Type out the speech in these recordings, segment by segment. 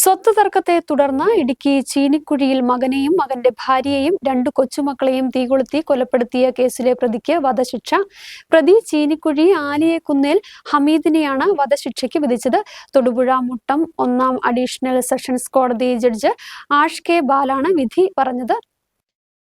സ്വത്ത് തർക്കത്തെ തുടർന്ന് ഇടുക്കി ചീനിക്കുഴിയിൽ മകനെയും മകന്റെ ഭാര്യയെയും 2 കൊച്ചുമക്കളെയും തീകൊളുത്തി കൊലപ്പെടുത്തിയ കേസിലെ പ്രതിക്ക് വധശിക്ഷ. പ്രതി ചീനിക്കുഴി ആലിയക്കുന്നേൽ ഹമീദിനെയാണ് വധശിക്ഷയ്ക്ക് വിധിച്ചത്. തൊടുപുഴ മുട്ടം 1-ാം അഡീഷണൽ സെഷൻസ് കോടതി ജഡ്ജ് ആഷ് കെ ബാലാണ് വിധി പറഞ്ഞത്.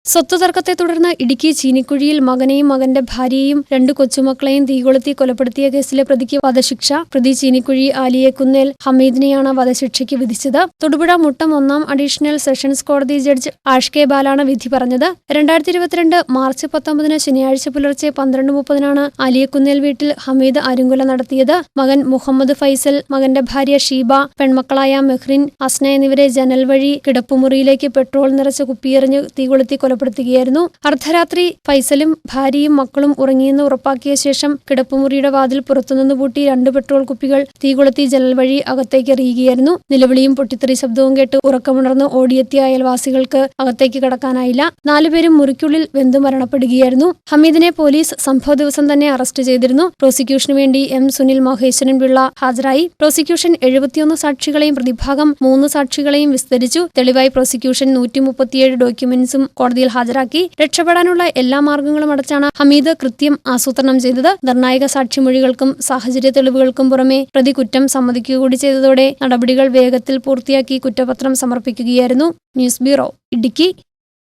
സ്വത്തുതർക്കത്തെ തുടർന്ന് ഇടുക്കി ചീനിക്കുഴിയിൽ മകനെയും മകന്റെ ഭാര്യയെയും 2 കൊച്ചുമക്കളെയും തീകൊളുത്തി കൊലപ്പെടുത്തിയ കേസിലെ പ്രതിക്ക് വധശിക്ഷ. പ്രതി ചീനിക്കുഴി ആലിയക്കുന്നേൽ ഹമീദിനെയാണ് വധശിക്ഷയ്ക്ക് വിധിച്ചത്. തൊടുപുഴ മുട്ടം 1-ാം അഡീഷണൽ സെഷൻസ് കോടതി ജഡ്ജ് ആഷ് കെ ബാലാണ് വിധി പറഞ്ഞത്. 2022 മാർച്ച് 19 ശനിയാഴ്ച പുലർച്ചെ 12:30 ആലിയക്കുന്നേൽ വീട്ടിൽ ഹമീദ് അരുങ്കൊല നടത്തിയത്. മകൻ മുഹമ്മദ് ഫൈസൽ, മകന്റെ ഭാര്യ ഷീബ, പെൺമക്കളായ മെഹ്റിൻ, അസ്ന എന്നിവരെ ജനൽ വഴി കിടപ്പുമുറിയിലേക്ക് പെട്രോൾ നിറച്ച കുപ്പിയെറിഞ്ഞ് തീകൊളുത്തി കൊലപ്പെടുത്തുകയായിരുന്നു. അർദ്ധരാത്രി ഫൈസലും ഭാര്യയും മക്കളും ഉറങ്ങിയെന്ന് ഉറപ്പാക്കിയ ശേഷം കിടപ്പുമുറിയുടെ വാതിൽ പുറത്തുനിന്ന് പൂട്ടി 2 പെട്രോൾ കുപ്പികൾ തീകൊളുത്തി ജനൽ വഴി അകത്തേക്ക് എറിയുകയായിരുന്നു. നിലവിളിയും പൊട്ടിത്തെറി ശബ്ദവും കേട്ട് ഉറക്കമുണർന്ന് ഓടിയെത്തിയ അയൽവാസികൾക്ക് അകത്തേക്ക് കടക്കാനായില്ല. 4 പേരും മുറിക്കുള്ളിൽ വെന്തു മരണപ്പെടുകയായിരുന്നു. ഹമീദിനെ പോലീസ് സംഭവ ദിവസം തന്നെ അറസ്റ്റ് ചെയ്തിരുന്നു. പ്രോസിക്യൂഷനു വേണ്ടി എം സുനിൽ മഹേശ്വരൻ പിള്ള ഹാജരായി. പ്രോസിക്യൂഷൻ 71 സാക്ഷികളെയും പ്രതിഭാഗം 3 സാക്ഷികളെയും വിസ്തരിച്ചു. തെളിവായി പ്രോസിക്യൂഷൻ 137 ഡോക്യുമെന്റ്സും കോടതിയിൽ ഹാജരാക്കി. രക്ഷപ്പെടാനുള്ള എല്ലാ മാർഗങ്ങളും അടച്ചാണ് ഹമീദ് കൃത്യം ആസൂത്രണം ചെയ്തത്. നിർണായക സാക്ഷിമൊഴികൾക്കും സാഹചര്യ തെളിവുകൾക്കും പുറമെ പ്രതി കുറ്റം സമ്മതിക്കുക കൂടി ചെയ്തതോടെ നടപടികൾ വേഗത്തിൽ പൂർത്തിയാക്കി കുറ്റപത്രം സമർപ്പിക്കുകയായിരുന്നു. News bureau, Idukki.